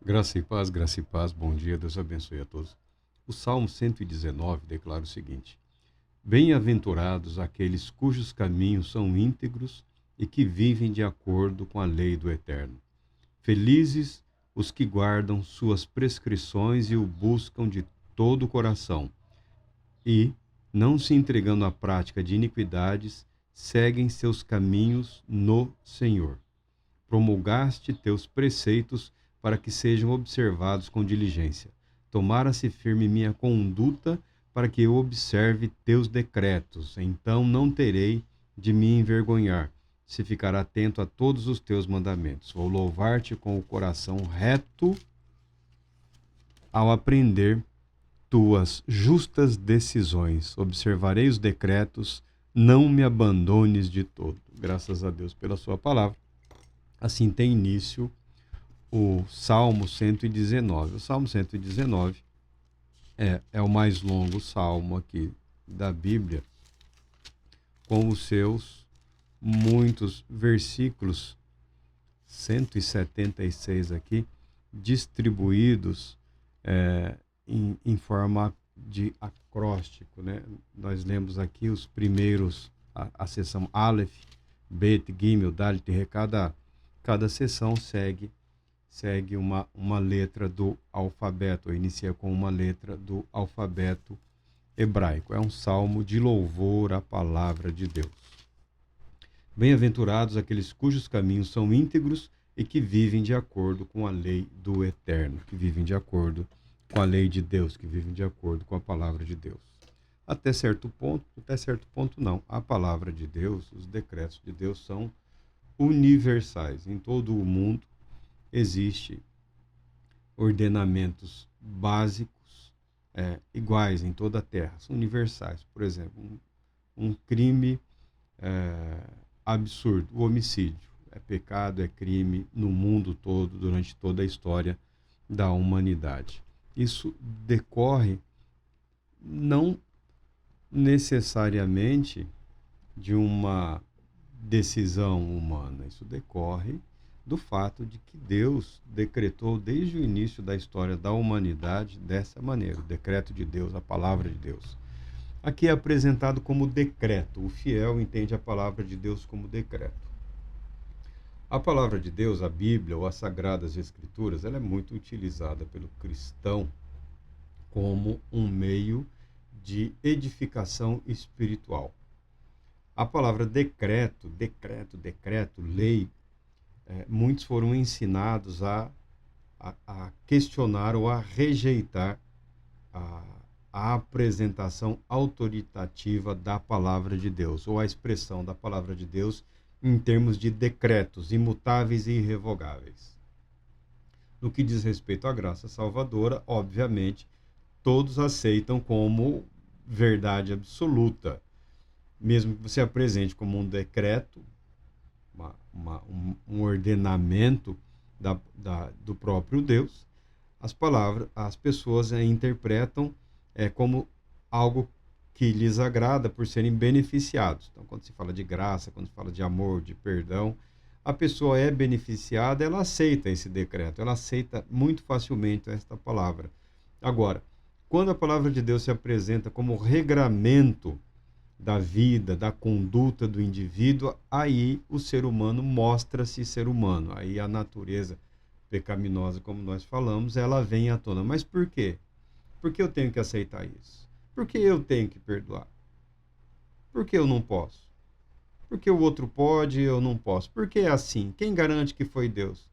Graça e paz, bom dia, Deus abençoe a todos. O Salmo 119 declara o seguinte: Bem-aventurados aqueles cujos caminhos são íntegros e que vivem de acordo com a lei do Eterno. Felizes os que guardam suas prescrições e o buscam de todo o coração, e, não se entregando à prática de iniquidades, seguem seus caminhos no Senhor. Promulgaste teus preceitos para que sejam observados com diligência. Tomara-se firme minha conduta para que eu observe teus decretos. Então não terei de me envergonhar, se ficar atento a todos os teus mandamentos. Vou louvar-te com o coração reto ao aprender tuas justas decisões. Observarei os decretos, não me abandones de todo. Graças a Deus pela sua palavra. Assim tem início o Salmo 119. O Salmo 119 é o mais longo salmo aqui da Bíblia, com os seus muitos versículos, 176 aqui, distribuídos em forma de acróstico, né? Nós lemos aqui os primeiros, a seção Aleph, Bet, Gimel, Dalet, Re, cada seção segue uma letra do alfabeto, ou inicia com uma letra do alfabeto hebraico. É um salmo de louvor à palavra de Deus. Bem-aventurados aqueles cujos caminhos são íntegros e que vivem de acordo com a lei do Eterno, que vivem de acordo com a lei de Deus, que vivem de acordo com a palavra de Deus. Até certo ponto não. A palavra de Deus, os decretos de Deus são universais. Em todo o mundo existe ordenamentos básicos iguais em toda a Terra, são universais. Por exemplo, um crime absurdo, o homicídio. É pecado, é crime no mundo todo, durante toda a história da humanidade. Isso decorre não necessariamente de uma decisão humana, isso decorre do fato de que Deus decretou desde o início da história da humanidade dessa maneira, o decreto de Deus, a palavra de Deus. Aqui é apresentado como decreto, o fiel entende a palavra de Deus como decreto. A palavra de Deus, a Bíblia ou as Sagradas Escrituras, ela é muito utilizada pelo cristão como um meio de edificação espiritual. A palavra decreto, lei, muitos foram ensinados a questionar ou a rejeitar a apresentação autoritativa da palavra de Deus, ou a expressão da palavra de Deus em termos de decretos imutáveis e irrevogáveis. No que diz respeito à graça salvadora, obviamente, todos aceitam como verdade absoluta, mesmo que você apresente como um decreto, um ordenamento do próprio Deus, as pessoas interpretam como algo que lhes agrada por serem beneficiados. Então, quando se fala de graça, quando se fala de amor, de perdão, a pessoa é beneficiada, ela aceita esse decreto, ela aceita muito facilmente esta palavra. Agora, quando a palavra de Deus se apresenta como regramento da vida, da conduta do indivíduo, aí o ser humano mostra-se ser humano. Aí a natureza pecaminosa, como nós falamos, ela vem à tona. Mas por quê? Por que eu tenho que aceitar isso? Por que eu tenho que perdoar? Por que eu não posso? Por que o outro pode e eu não posso? Por que é assim? Quem garante que foi Deus?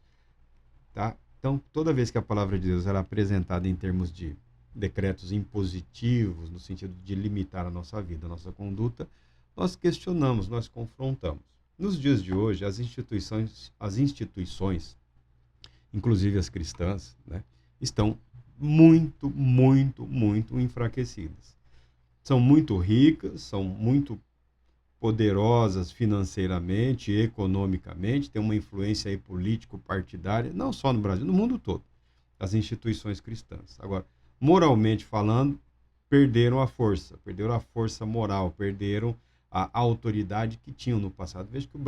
Tá? Então, toda vez que a palavra de Deus era apresentada em termos de decretos impositivos, no sentido de limitar a nossa vida, a nossa conduta, nós questionamos, nós confrontamos. Nos dias de hoje, as instituições, inclusive as cristãs, né, estão muito enfraquecidas. São muito ricas, são muito poderosas financeiramente, economicamente, têm uma influência aí político-partidária, não só no Brasil, no mundo todo, as instituições cristãs. Agora, moralmente falando, perderam a força moral, perderam a autoridade que tinham no passado. Veja que o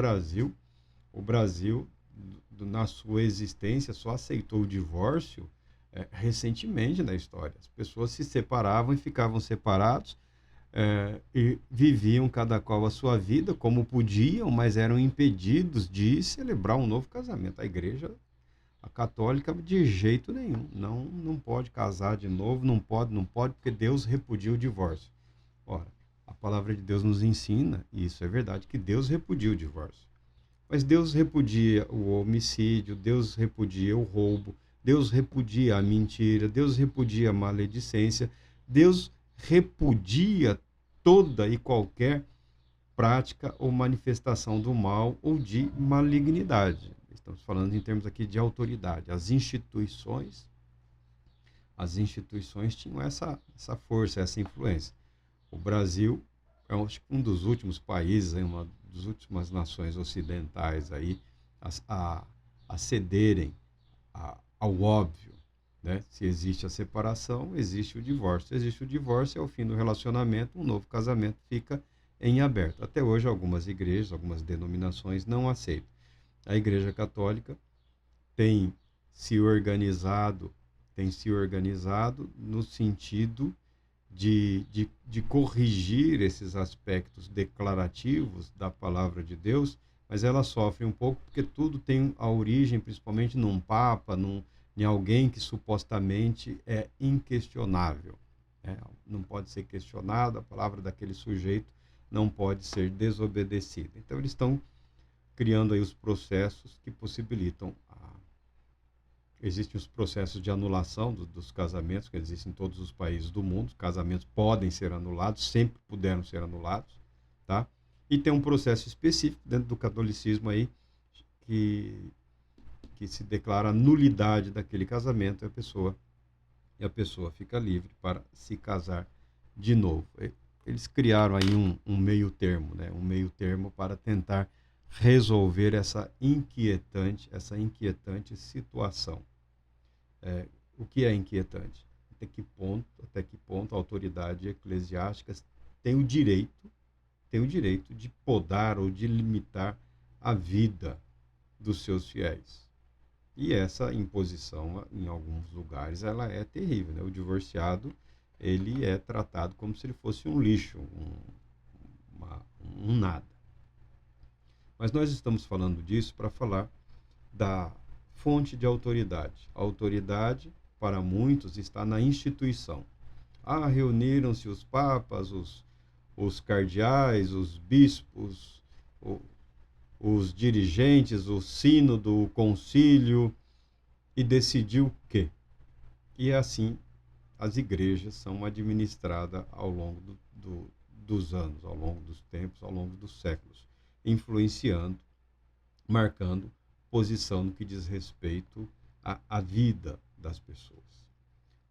Brasil na sua existência, só aceitou o divórcio recentemente na história. As pessoas se separavam e ficavam separados, e viviam cada qual a sua vida como podiam, mas eram impedidos de celebrar um novo casamento. A igreja, a católica, de jeito nenhum, não pode casar de novo, não pode, porque Deus repudia o divórcio. Ora, a palavra de Deus nos ensina, e isso é verdade, que Deus repudia o divórcio. Mas Deus repudia o homicídio, Deus repudia o roubo, Deus repudia a mentira, Deus repudia a maledicência, Deus repudia toda e qualquer prática ou manifestação do mal ou de malignidade. Estamos falando em termos aqui de autoridade. As instituições tinham essa força, essa influência. O Brasil é um dos últimos países, uma das últimas nações ocidentais aí a cederem ao óbvio, né? Se existe a separação, existe o divórcio. Se existe o divórcio, é o fim do relacionamento, um novo casamento fica em aberto. Até hoje, algumas igrejas, algumas denominações não aceitam. A Igreja Católica tem se organizado no sentido de corrigir esses aspectos declarativos da palavra de Deus, mas ela sofre um pouco porque tudo tem a origem, principalmente num papa, em alguém que supostamente é inquestionável. Não pode ser questionado, a palavra daquele sujeito não pode ser desobedecida. Então, eles estão criando aí os processos que possibilitam. Existem os processos de anulação dos casamentos, que existem em todos os países do mundo. Os casamentos podem ser anulados, sempre puderam ser anulados, tá? E tem um processo específico dentro do catolicismo aí que se declara a nulidade daquele casamento e a pessoa fica livre para se casar de novo. Eles criaram aí um meio termo, né? Um meio termo para tentar resolver essa inquietante situação. O que é inquietante? Até que ponto a autoridade eclesiástica tem o direito de podar ou de limitar a vida dos seus fiéis. E essa imposição, em alguns lugares, ela é terrível, né? O divorciado, ele é tratado como se ele fosse um lixo, um nada. Mas nós estamos falando disso para falar da fonte de autoridade. A autoridade, para muitos, está na instituição. Reuniram-se os papas, os cardeais, os bispos, os dirigentes, o sínodo, o concílio, e decidiu o quê? E assim as igrejas são administradas ao longo dos anos, ao longo dos tempos, ao longo dos séculos, influenciando, marcando posição no que diz respeito à vida das pessoas.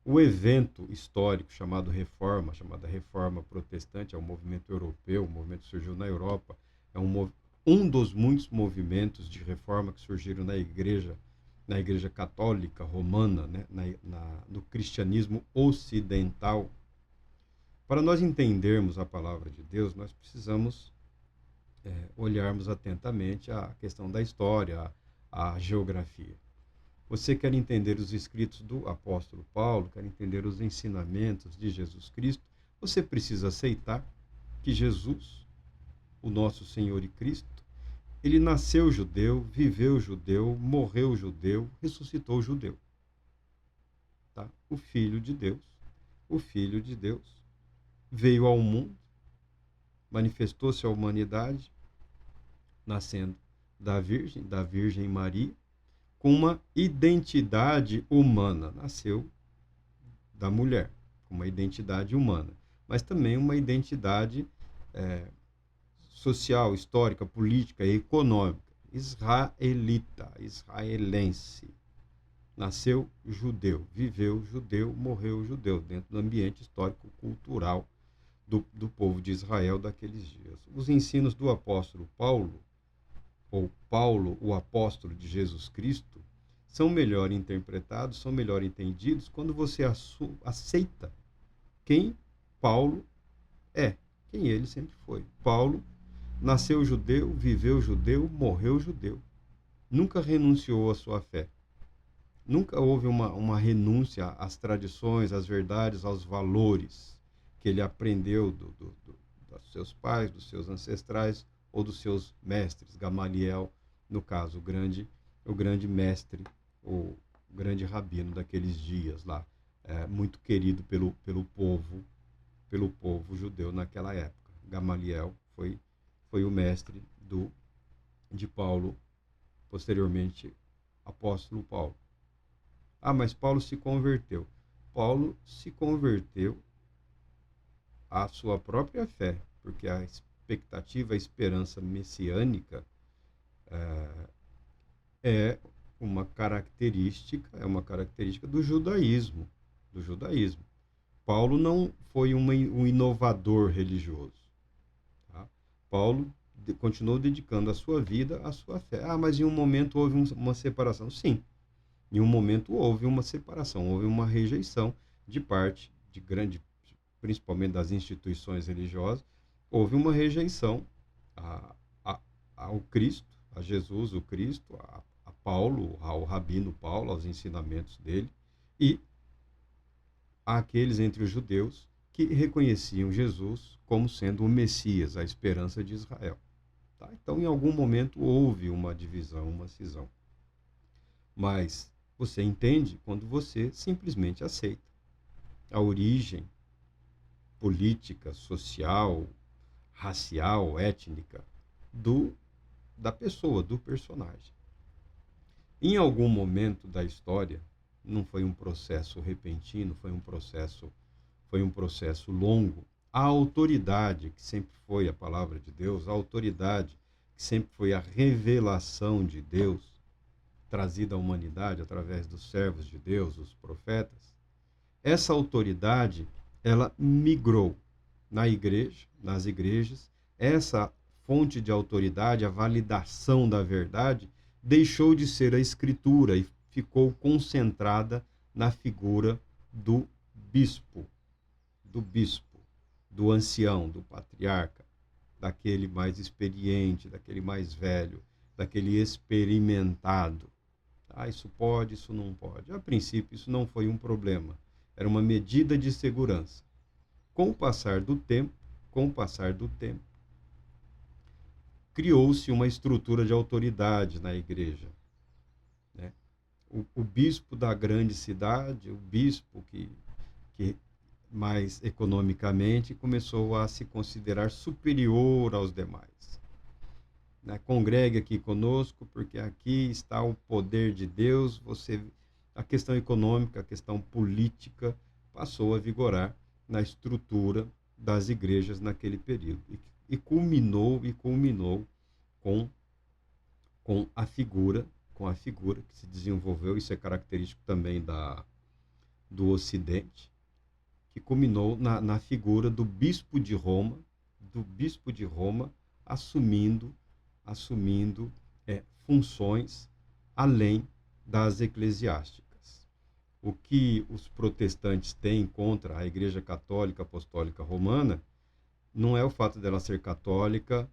O evento histórico chamada Reforma Protestante, é um movimento europeu, um movimento que surgiu na Europa, é um dos muitos movimentos de reforma que surgiram na Igreja Católica Romana, né? No cristianismo ocidental. Para nós entendermos a palavra de Deus, nós precisamos olharmos atentamente a questão da história, a geografia. Você quer entender os escritos do apóstolo Paulo, quer entender os ensinamentos de Jesus Cristo, você precisa aceitar que Jesus, o nosso Senhor e Cristo, ele nasceu judeu, viveu judeu, morreu judeu, ressuscitou judeu. Tá? O Filho de Deus, veio ao mundo, manifestou-se à humanidade, nascendo da Virgem Maria, com uma identidade humana. Nasceu da mulher, com uma identidade humana, mas também uma identidade social, histórica, política e econômica. Israelense. Nasceu judeu, viveu judeu, morreu judeu, dentro do ambiente histórico-cultural do povo de Israel daqueles dias. Os ensinos do apóstolo Paulo, ou Paulo, o apóstolo de Jesus Cristo, são melhor interpretados, são melhor entendidos quando você aceita quem Paulo é, quem ele sempre foi. Paulo nasceu judeu, viveu judeu, morreu judeu. nunca renunciou à sua fé. Nunca houve uma renúncia às tradições, às verdades, aos valores que ele aprendeu dos seus pais, dos seus ancestrais ou dos seus mestres. Gamaliel, no caso, o grande mestre, o grande rabino daqueles dias lá, muito querido pelo povo judeu naquela época. Gamaliel foi o mestre de Paulo, posteriormente apóstolo Paulo. Ah, mas Paulo se converteu. Paulo se converteu à sua própria fé, porque a expectativa, a esperança messiânica é uma característica do judaísmo, Paulo não foi um inovador religioso. Tá? Paulo continuou dedicando a sua vida à sua fé. Ah, mas em um momento houve uma separação. Sim, em um momento houve uma separação, houve uma rejeição de parte principalmente das instituições religiosas, houve uma rejeição ao Cristo, a Jesus, o Cristo, a Paulo, ao rabino Paulo, aos ensinamentos dele, e àqueles entre os judeus que reconheciam Jesus como sendo o Messias, a esperança de Israel. Tá? Então, em algum momento, houve uma divisão, uma cisão. Mas você entende quando você simplesmente aceita a origem política, social, racial, étnica da pessoa, do personagem. Em algum momento da história, não foi um processo repentino, foi um processo longo. A autoridade, que sempre foi a palavra de Deus, a autoridade, que sempre foi a revelação de Deus, trazida à humanidade através dos servos de Deus, os profetas, essa autoridade, ela migrou nas igrejas, essa fonte de autoridade, a validação da verdade, deixou de ser a escritura e ficou concentrada na figura do bispo, do ancião, do patriarca, daquele mais experiente, daquele mais velho, daquele experimentado. Ah, isso pode, isso não pode. A princípio, isso não foi um problema. Era uma medida de segurança. Com o passar do tempo, criou-se uma estrutura de autoridade na igreja. Né? O bispo da grande cidade, o bispo que mais economicamente começou a se considerar superior aos demais. Né? Congregue aqui conosco, porque aqui está o poder de Deus. A questão econômica, a questão política passou a vigorar na estrutura das igrejas naquele período e culminou com a figura que se desenvolveu. Isso é característico também do Ocidente, que culminou na figura do bispo de Roma, assumindo funções além das eclesiásticas. O que os protestantes têm contra a Igreja Católica Apostólica Romana não é o fato dela ser católica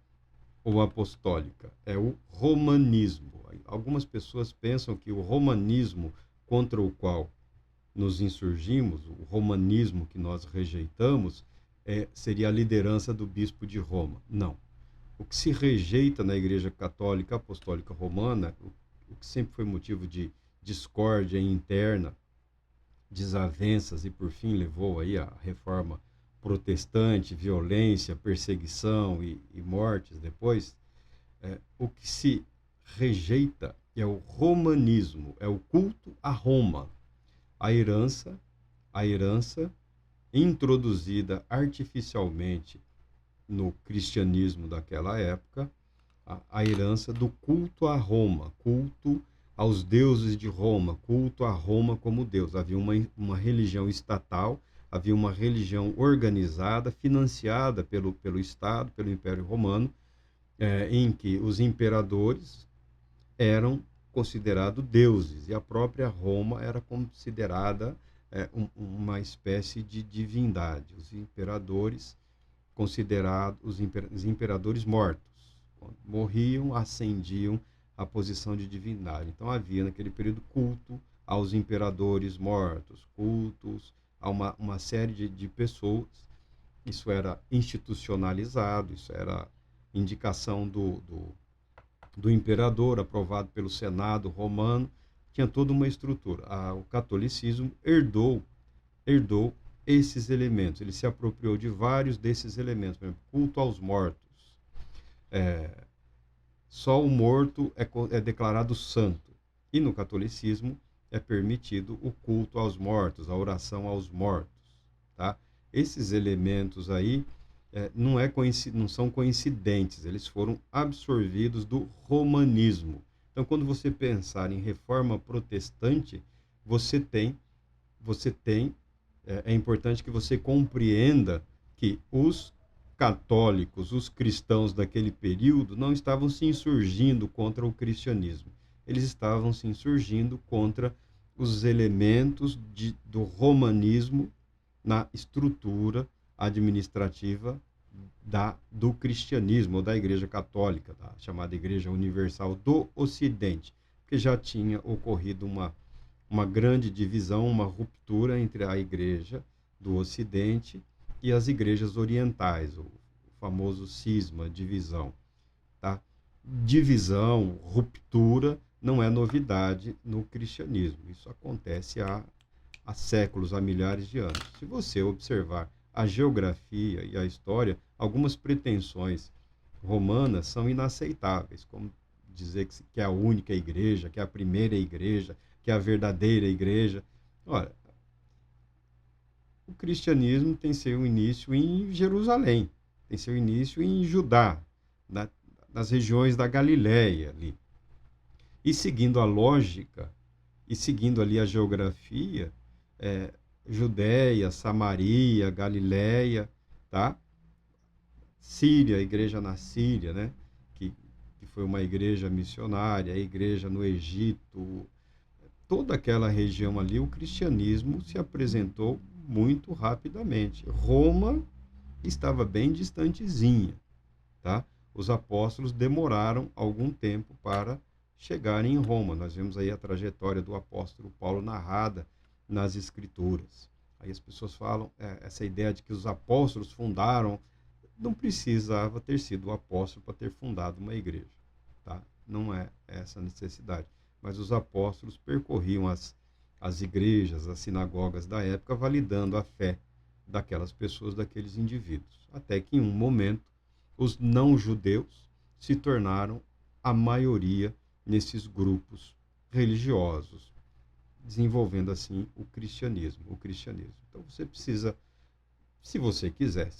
ou apostólica, é o romanismo. Algumas pessoas pensam que o romanismo contra o qual nos insurgimos, o romanismo que nós rejeitamos, seria a liderança do bispo de Roma. Não. O que se rejeita na Igreja Católica Apostólica Romana, o que sempre foi motivo de discórdia interna, desavenças e, por fim, levou aí a reforma protestante, violência, perseguição e mortes depois, o que se rejeita é o romanismo, é o culto a Roma, a herança introduzida artificialmente no cristianismo daquela época, a herança do culto a Roma, culto aos deuses de Roma, culto a Roma como Deus. Havia uma religião estatal, havia uma religião organizada, financiada pelo Estado, pelo Império Romano, em que os imperadores eram considerados deuses e a própria Roma era considerada uma espécie de divindade. Os imperadores considerados os imperadores mortos. Quando morriam, ascendiam a posição de divindade. Então havia naquele período culto aos imperadores mortos, cultos a uma série de pessoas. Isso era institucionalizado, isso era indicação do imperador, aprovado pelo Senado romano, tinha toda uma estrutura. O catolicismo herdou esses elementos, ele se apropriou de vários desses elementos, por exemplo, culto aos mortos. Só o morto é declarado santo. E no catolicismo é permitido o culto aos mortos, a oração aos mortos. Tá? Esses elementos aí não são coincidentes, eles foram absorvidos do romanismo. Então, quando você pensar em reforma protestante, é importante que você compreenda que os católicos, os cristãos daquele período, não estavam se insurgindo contra o cristianismo. Eles estavam se insurgindo contra os elementos do romanismo na estrutura administrativa do cristianismo, ou da Igreja Católica, da chamada Igreja Universal do Ocidente, porque já tinha ocorrido uma grande divisão, uma ruptura entre a Igreja do Ocidente e as igrejas orientais, o famoso cisma, divisão. Tá? Divisão, ruptura, não é novidade no cristianismo. Isso acontece há séculos, há milhares de anos. Se você observar a geografia e a história, algumas pretensões romanas são inaceitáveis, como dizer que é a única igreja, que é a primeira igreja, que é a verdadeira igreja. Olha, o cristianismo tem seu início em Jerusalém, tem seu início em Judá, nas regiões da Galiléia ali. E seguindo a lógica, e seguindo ali a geografia, Judéia, Samaria, Galiléia, tá? Síria, a igreja na Síria, né? Que foi uma igreja missionária, a igreja no Egito, toda aquela região ali, o cristianismo se apresentou muito rapidamente. Roma estava bem distantezinha, tá? Os apóstolos demoraram algum tempo para chegarem em Roma. Nós vemos aí a trajetória do apóstolo Paulo narrada nas Escrituras. Aí as pessoas falam, essa ideia de que os apóstolos fundaram, não precisava ter sido o apóstolo para ter fundado uma igreja, tá? Não é essa a necessidade. Mas os apóstolos percorriam as igrejas, as sinagogas da época, validando a fé daquelas pessoas, daqueles indivíduos. Até que, em um momento, os não-judeus se tornaram a maioria nesses grupos religiosos, desenvolvendo, assim, o cristianismo. Então, você precisa, se você quiser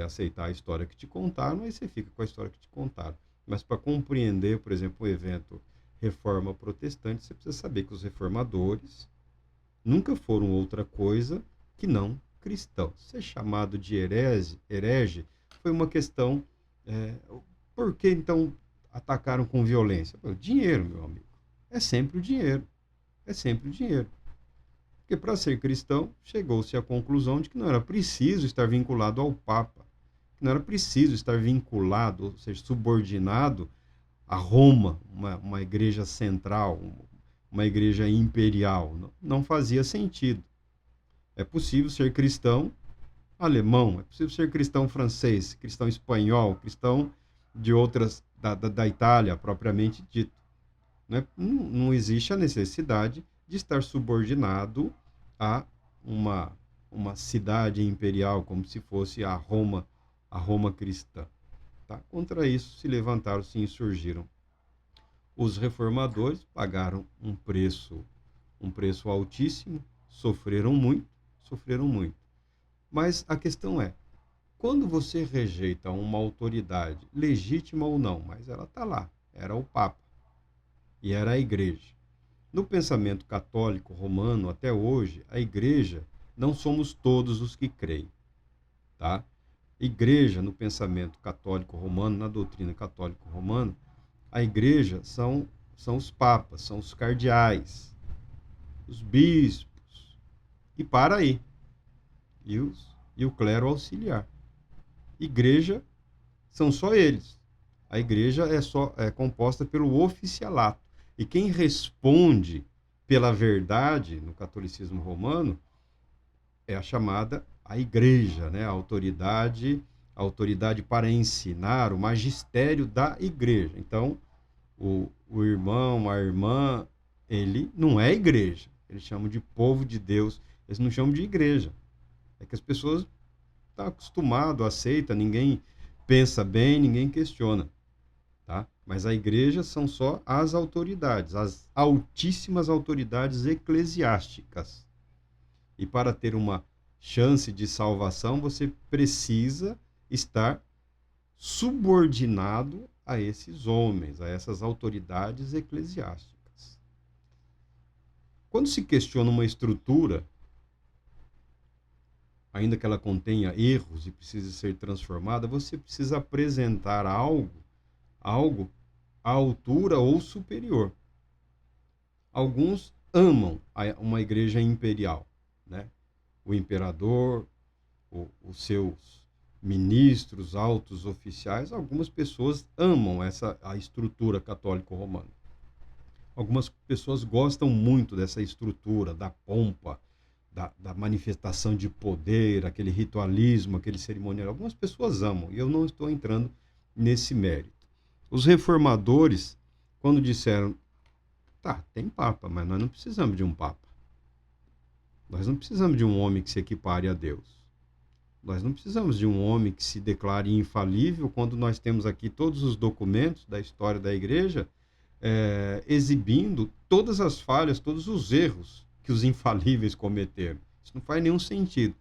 aceitar a história que te contaram, aí você fica com a história que te contaram. Mas para compreender, por exemplo, o evento Reforma Protestante, você precisa saber que os reformadores nunca foram outra coisa que não cristãos. Ser chamado de herege foi uma questão... por que, então, atacaram com violência? O dinheiro, meu amigo. É sempre o dinheiro. É sempre o dinheiro. Porque para ser cristão, chegou-se à conclusão de que não era preciso estar vinculado ao Papa, que não era preciso estar vinculado, ou seja, subordinado a Roma, uma igreja central, uma igreja imperial. Não fazia sentido. É possível ser cristão alemão, é possível ser cristão francês, cristão espanhol, cristão de outras, da Itália, propriamente dito. Não existe a necessidade de estar subordinado a uma cidade imperial, como se fosse a Roma cristã. Tá? Contra isso se levantaram, se insurgiram. Os reformadores pagaram um preço altíssimo, sofreram muito. Mas a questão é, quando você rejeita uma autoridade, legítima ou não, mas ela está lá, era o Papa e era a Igreja. No pensamento católico romano, até hoje, a Igreja não somos todos os que creem, tá? Igreja, no pensamento católico romano, na doutrina católico romana, a Igreja são os papas, são os cardeais, os bispos, e para aí. E o clero auxiliar. Igreja são só eles. A igreja é composta pelo oficialato. E quem responde pela verdade no catolicismo romano é a chamada a igreja, né? A autoridade para ensinar, o magistério da igreja. Então, o irmão, a irmã, ele não é igreja. Eles chamam de povo de Deus. Eles não chamam de igreja. É que as pessoas estão acostumadas, aceitam, ninguém pensa bem, ninguém questiona. Tá? Mas a igreja são só as autoridades, as altíssimas autoridades eclesiásticas. E para ter uma chance de salvação, você precisa estar subordinado a esses homens, a essas autoridades eclesiásticas. Quando se questiona uma estrutura, ainda que ela contenha erros e precise ser transformada, você precisa apresentar algo à altura ou superior. Alguns amam uma igreja imperial, né? O imperador, os seus ministros, altos oficiais, algumas pessoas amam a estrutura católico-romana. Algumas pessoas gostam muito dessa estrutura, da pompa, da manifestação de poder, aquele ritualismo, aquele cerimonial. Algumas pessoas amam, e eu não estou entrando nesse mérito. Os reformadores, quando disseram, tá, tem papa, mas nós não precisamos de um papa. Nós não precisamos de um homem que se equipare a Deus. Nós não precisamos de um homem que se declare infalível quando nós temos aqui todos os documentos da história da igreja exibindo todas as falhas, todos os erros que os infalíveis cometeram. Isso não faz nenhum sentido.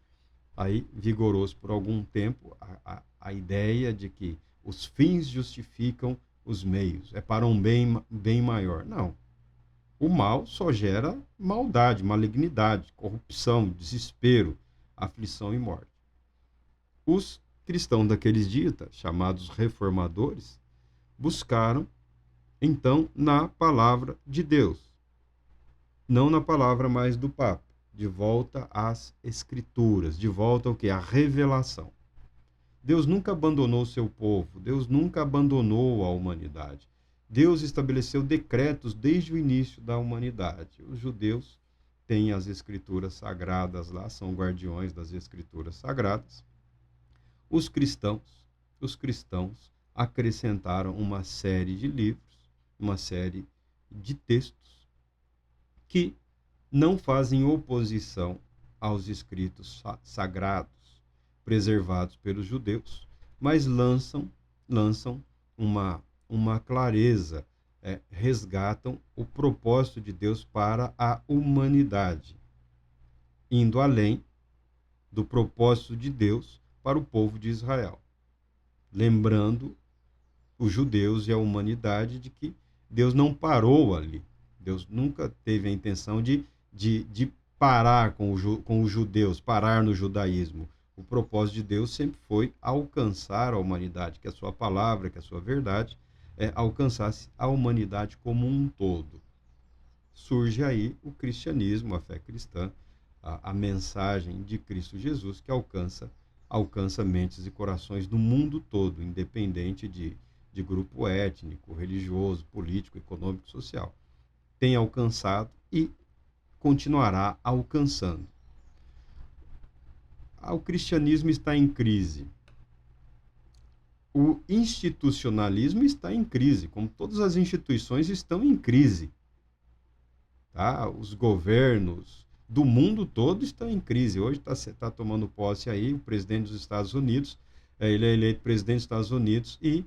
Aí vigorou-se por algum tempo a ideia de que os fins justificam os meios. É para um bem maior. Não. O mal só gera maldade, malignidade, corrupção, desespero, aflição e morte. Os cristãos daqueles dias, chamados reformadores, buscaram, então, na palavra de Deus, não na palavra mais do Papa, de volta às Escrituras, de volta ao quê? À revelação. Deus nunca abandonou o seu povo, Deus nunca abandonou a humanidade. Deus estabeleceu decretos desde o início da humanidade. Os judeus têm as escrituras sagradas lá, são guardiões das escrituras sagradas. Os cristãos acrescentaram uma série de livros, uma série de textos que não fazem oposição aos escritos sagrados preservados pelos judeus, mas lançam uma clareza, resgatam o propósito de Deus para a humanidade, indo além do propósito de Deus para o povo de Israel. Lembrando os judeus e a humanidade de que Deus não parou ali. Deus nunca teve a intenção de parar com os judeus, parar no judaísmo. O propósito de Deus sempre foi alcançar a humanidade, que a sua palavra, que a sua verdade alcançasse a humanidade como um todo. Surge aí o cristianismo, a fé cristã, a mensagem de Cristo Jesus, que alcança mentes e corações do mundo todo, independente de grupo étnico, religioso, político, econômico, social. Tem alcançado e continuará alcançando. O cristianismo está em crise. O institucionalismo está em crise, como todas as instituições estão em crise. Tá? Os governos do mundo todo estão em crise. Hoje está tomando posse aí o presidente dos Estados Unidos, ele é eleito presidente dos Estados Unidos e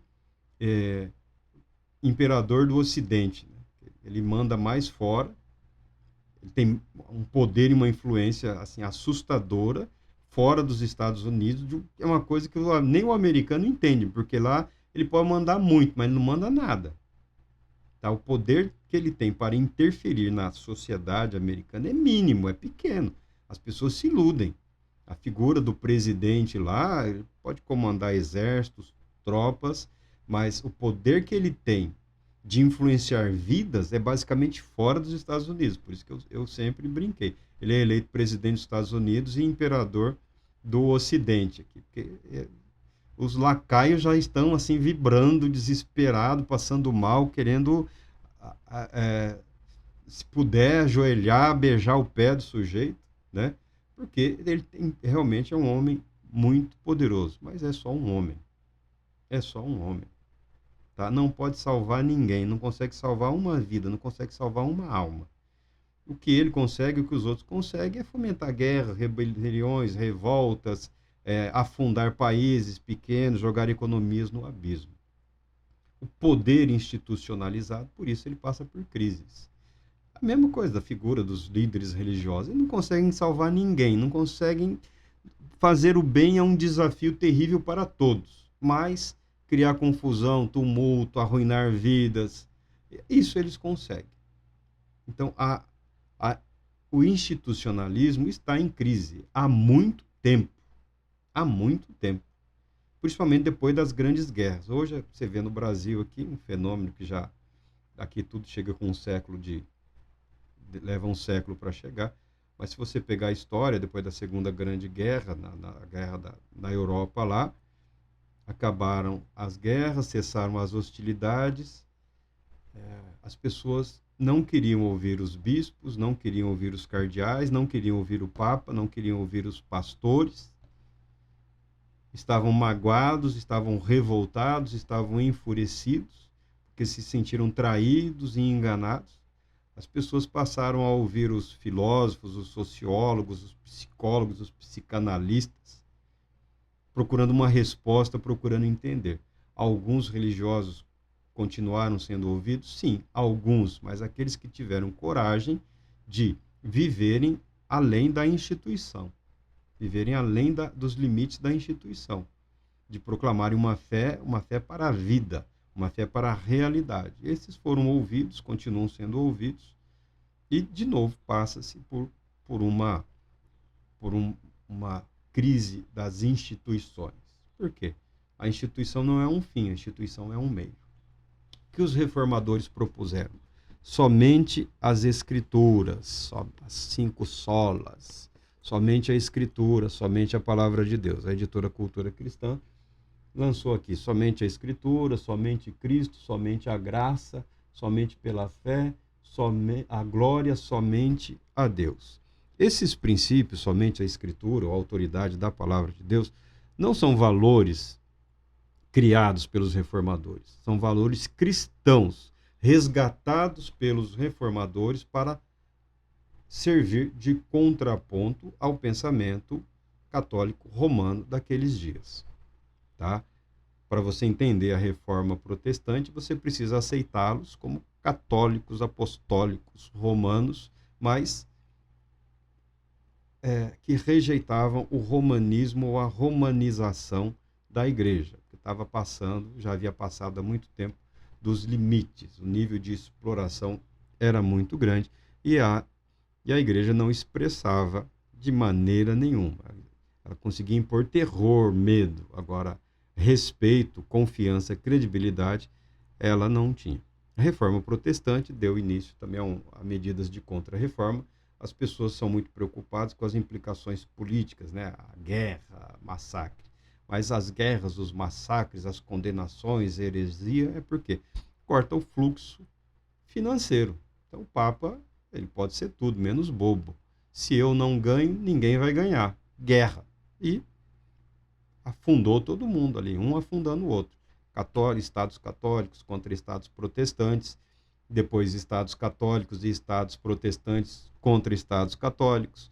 imperador do Ocidente. Né? Ele manda mais fora, ele tem um poder e uma influência assim, assustadora fora dos Estados Unidos, é uma coisa que nem o americano entende, porque lá ele pode mandar muito, mas ele não manda nada. Tá? O poder que ele tem para interferir na sociedade americana é mínimo, é pequeno. As pessoas se iludem. A figura do presidente lá, ele pode comandar exércitos, tropas, mas o poder que ele tem de influenciar vidas é basicamente fora dos Estados Unidos. Por isso que eu sempre brinquei. Ele é eleito presidente dos Estados Unidos e imperador do Ocidente. Porque os lacaios já estão assim vibrando, desesperado, passando mal, querendo, se puder, ajoelhar, beijar o pé do sujeito, né? Porque realmente é um homem muito poderoso, mas é só um homem. É só um homem, tá? Não pode salvar ninguém, não consegue salvar uma vida, não consegue salvar uma alma. O que ele consegue, o que os outros conseguem é fomentar guerra, rebeliões, revoltas, afundar países pequenos, jogar economias no abismo. O poder institucionalizado, por isso ele passa por crises. A mesma coisa da figura dos líderes religiosos. Eles não conseguem salvar ninguém, não conseguem fazer o bem é um desafio terrível para todos, mas criar confusão, tumulto, arruinar vidas, isso eles conseguem. Então, o institucionalismo está em crise há muito tempo. Há muito tempo. Principalmente depois das grandes guerras. Hoje, você vê no Brasil aqui um fenômeno que já... Aqui tudo chega com leva um século para chegar. Mas se você pegar a história, depois da Segunda Grande Guerra, na guerra na Europa lá, acabaram as guerras, cessaram as hostilidades, as pessoas não queriam ouvir os bispos, não queriam ouvir os cardeais, não queriam ouvir o Papa, não queriam ouvir os pastores, estavam magoados, estavam revoltados, estavam enfurecidos, porque se sentiram traídos e enganados. As pessoas passaram a ouvir os filósofos, os sociólogos, os psicólogos, os psicanalistas, procurando uma resposta, procurando entender. Alguns religiosos continuaram sendo ouvidos? Sim, alguns, mas aqueles que tiveram coragem de viverem além da instituição, viverem além dos limites da instituição, de proclamarem uma fé para a vida, uma fé para a realidade. Esses foram ouvidos, continuam sendo ouvidos, e, de novo, passa-se por uma crise das instituições. Por quê? A instituição não é um fim, a instituição é um meio. O que os reformadores propuseram? Somente as escrituras, as 5 solas, somente a escritura, somente a palavra de Deus. A editora Cultura Cristã lançou aqui somente a escritura, somente Cristo, somente a graça, somente pela fé, somente a glória, somente a Deus. Esses princípios, somente a escritura, ou a autoridade da palavra de Deus, não são valores criados pelos reformadores, são valores cristãos, resgatados pelos reformadores para servir de contraponto ao pensamento católico romano daqueles dias, tá? Para você entender a reforma protestante, você precisa aceitá-los como católicos, apostólicos, romanos, mas que rejeitavam o romanismo ou a romanização da igreja, que estava passando, já havia passado há muito tempo, dos limites. O nível de exploração era muito grande e a igreja não expressava de maneira nenhuma. Ela conseguia impor terror, medo. Agora, respeito, confiança, credibilidade, ela não tinha. A reforma protestante deu início também a medidas de contra-reforma. As pessoas são muito preocupadas com as implicações políticas, né? A guerra, massacre. Mas as guerras, os massacres, as condenações, a heresia, é porque corta o fluxo financeiro. Então, o Papa, ele pode ser tudo, menos bobo. Se eu não ganho, ninguém vai ganhar. Guerra. E afundou todo mundo ali, um afundando o outro. Estados católicos contra estados protestantes, depois estados católicos e estados protestantes contra estados católicos,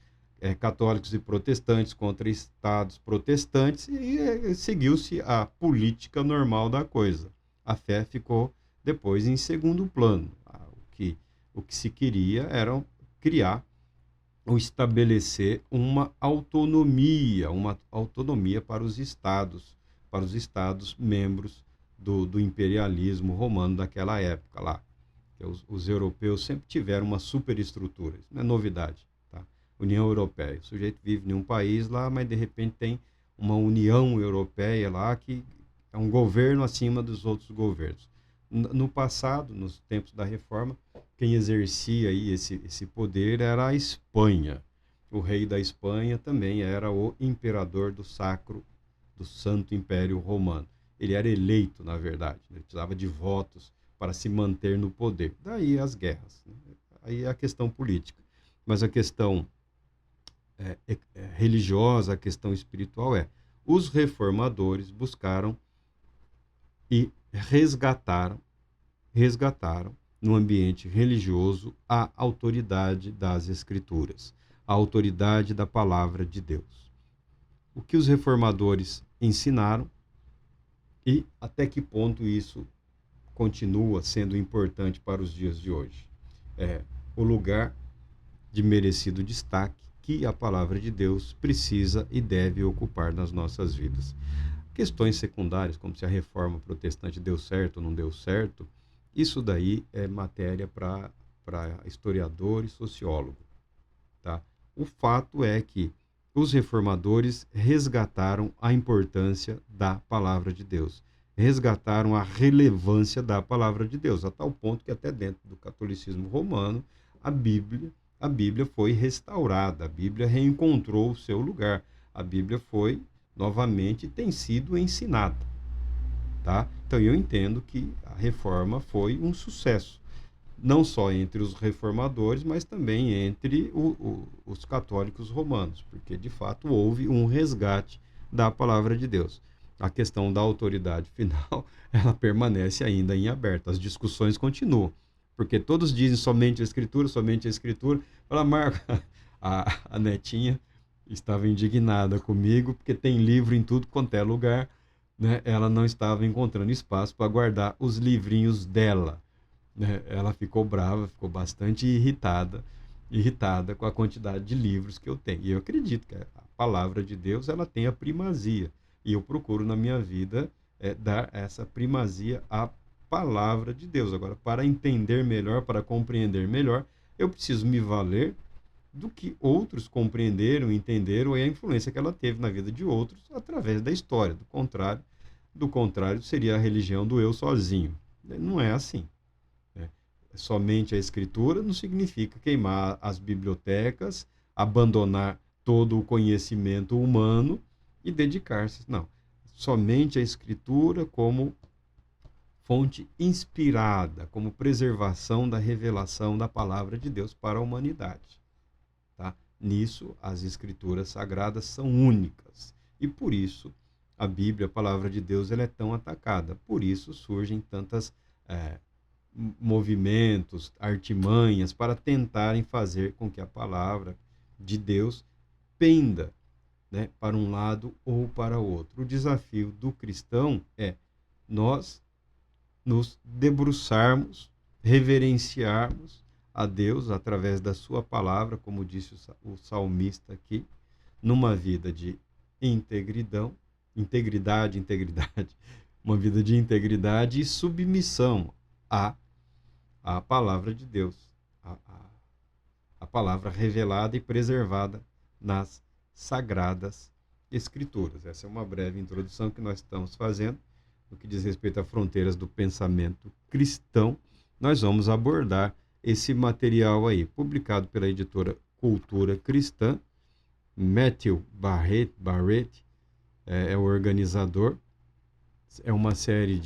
católicos e protestantes contra estados protestantes, e seguiu-se a política normal da coisa. A fé ficou depois em segundo plano. O que se queria era criar ou estabelecer uma autonomia para os estados membros do imperialismo romano daquela época lá. Os europeus sempre tiveram uma superestrutura, isso não é novidade, tá? União Europeia, o sujeito vive em um país lá, mas de repente tem uma União Europeia lá que é um governo acima dos outros governos. No passado, nos tempos da Reforma, quem exercia aí esse poder era a Espanha. O rei da Espanha também era o imperador do Sacro do Santo Império Romano. Ele era eleito, na verdade, ele precisava de votos para se manter no poder. Daí as guerras, né? Aí a questão política. Mas a questão religiosa, a questão espiritual os reformadores buscaram e resgataram no ambiente religioso a autoridade das Escrituras, a autoridade da palavra de Deus. O que os reformadores ensinaram e até que ponto isso continua sendo importante para os dias de hoje. O lugar de merecido destaque que a palavra de Deus precisa e deve ocupar nas nossas vidas. Questões secundárias, como se a reforma protestante deu certo ou não deu certo, isso daí é matéria para historiador e sociólogo. Tá? O fato é que os reformadores resgataram a importância da palavra de Deus, resgataram a relevância da palavra de Deus, a tal ponto que até dentro do catolicismo romano, a Bíblia foi restaurada, a Bíblia reencontrou o seu lugar, a Bíblia foi novamente tem sido ensinada. Tá? Então eu entendo que a reforma foi um sucesso, não só entre os reformadores, mas também entre os católicos romanos, porque de fato houve um resgate da palavra de Deus. A questão da autoridade final, ela permanece ainda em aberto, as discussões continuam, porque todos dizem somente a Escritura. Fala, Marco, a netinha estava indignada comigo, porque tem livro em tudo quanto é lugar, né? Ela não estava encontrando espaço para guardar os livrinhos dela, né? Ela ficou brava, ficou bastante irritada com a quantidade de livros que eu tenho. E eu acredito que a palavra de Deus ela tem a primazia. E eu procuro na minha vida dar essa primazia à palavra de Deus. Agora, para entender melhor, para compreender melhor, eu preciso me valer do que outros compreenderam, entenderam e a influência que ela teve na vida de outros através da história. Do contrário, seria a religião do eu sozinho. Não é assim. Somente a Escritura não significa queimar as bibliotecas, abandonar todo o conhecimento humano e dedicar-se. Não. Somente a Escritura como fonte inspirada, como preservação da revelação da palavra de Deus para a humanidade. Tá? Nisso, as Escrituras Sagradas são únicas. E por isso, a Bíblia, a palavra de Deus, ela é tão atacada. Por isso surgem tantas movimentos, artimanhas para tentarem fazer com que a palavra de Deus penda, né, para um lado ou para outro. O desafio do cristão é nós nos debruçarmos, reverenciarmos a Deus através da sua palavra, como disse o salmista aqui, numa vida de integridade, uma vida de integridade e submissão à palavra de Deus, a palavra revelada e preservada nas Sagradas Escrituras. Essa é uma breve introdução que nós estamos fazendo no que diz respeito a fronteiras do pensamento cristão. Nós vamos abordar esse material aí, publicado pela editora Cultura Cristã. Matthew Barrett é o organizador. É uma série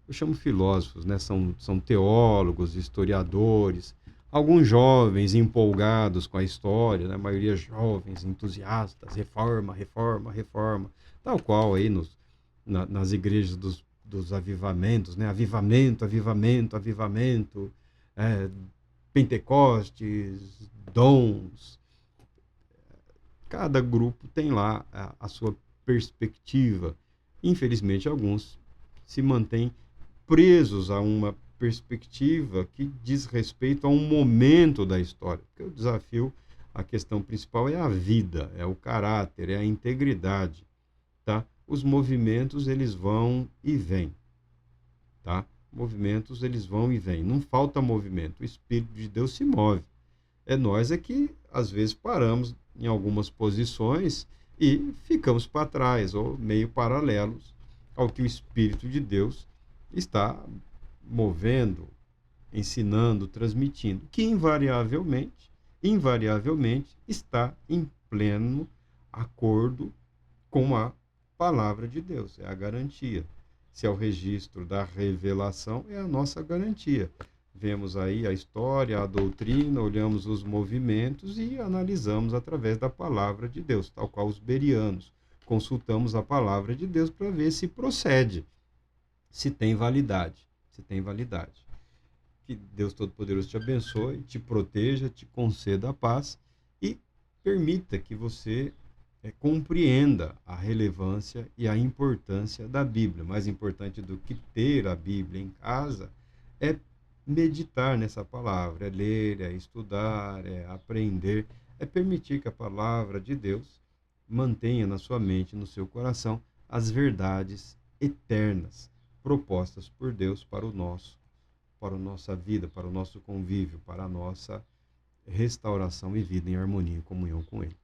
eu chamo filósofos, né? São teólogos, historiadores, alguns jovens empolgados com a história, né? A maioria jovens, entusiastas, reforma, tal qual aí nas igrejas dos avivamentos, né? Avivamento, Pentecostes, dons. Cada grupo tem lá a sua perspectiva. Infelizmente, alguns se mantêm presos a uma perspectiva que diz respeito a um momento da história. Porque o desafio, a questão principal é a vida, é o caráter, é a integridade, tá? Os movimentos, eles vão e vêm, tá? Movimentos, eles vão e vêm. Não falta movimento, o Espírito de Deus se move. Nós que, às vezes, paramos em algumas posições e ficamos para trás, ou meio paralelos ao que o Espírito de Deus está movendo, ensinando, transmitindo, que invariavelmente está em pleno acordo com a palavra de Deus, é a garantia. Se é o registro da revelação, é a nossa garantia. Vemos aí a história, a doutrina, olhamos os movimentos e analisamos através da palavra de Deus, tal qual os bereanos. Consultamos a palavra de Deus para ver se procede, se tem validade, se tem validade. Que Deus Todo-Poderoso te abençoe, te proteja, te conceda a paz e permita que você compreenda a relevância e a importância da Bíblia. Mais importante do que ter a Bíblia em casa é meditar nessa palavra, é ler, é estudar, é aprender, é permitir que a palavra de Deus mantenha na sua mente, no seu coração, as verdades eternas propostas por Deus para a nossa vida, para o nosso convívio, para a nossa restauração e vida em harmonia e comunhão com Ele.